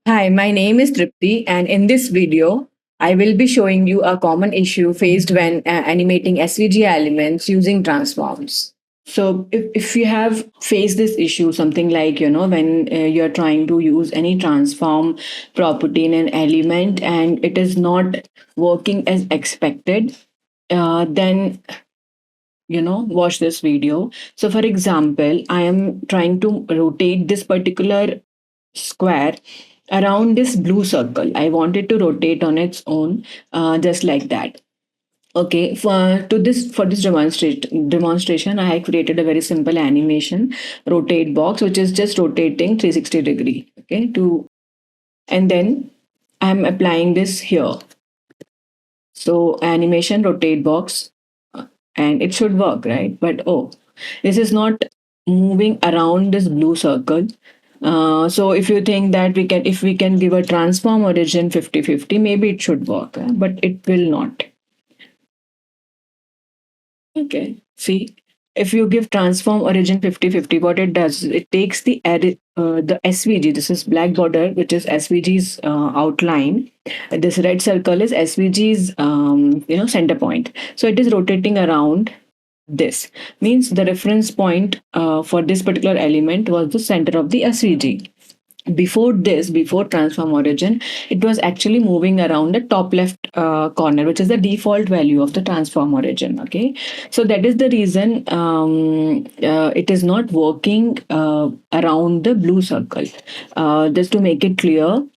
Hi, my name is Tripti, and in this video, I will be showing you a common issue faced when animating SVG elements using transforms. So, if you have faced this issue, something like, when you're trying to use any transform property in an element and it is not working as expected, then watch this video. So for example, I am trying to rotate this particular square around this blue circle. I want it to rotate on its own, just like that. Okay, for this demonstration, I have created a very simple animation rotate box, which is just rotating 360-degree. Okay, to and then I'm applying this here. So animation rotate box, and it should work, right? But oh, this is not moving around this blue circle. So if you think that if we can give a transform origin 50-50, maybe it should work, but it will not. Okay, see, if you give transform origin 50-50, what it does, it takes the SVG, this is black border, which is SVG's outline. This red circle is SVG's center point. So it is rotating around this. Means the reference point for this particular element was the center of the SVG. Before transform origin, it was actually moving around the top left corner, which is the default value of the transform origin. Okay, so that is the reason it is not working around the blue circle. Just to make it clear,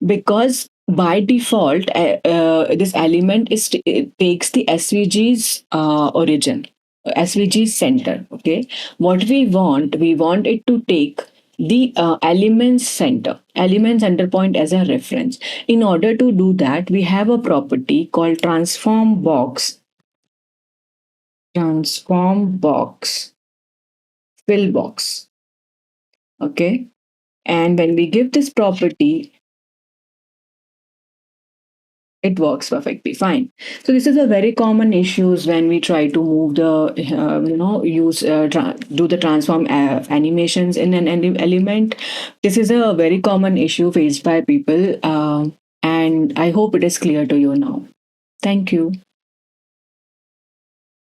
because by default this element it takes the SVG's origin, SVG's center. Okay, what we want it to take the element center point as a reference. In order to do that, we have a property called transform box fill box. Okay, and when we give this property, it works perfectly fine. So this is a very common issues when we try to move the do the transform animations in an element. This is a very common issue faced by people, and I hope it is clear to you now. Thank you.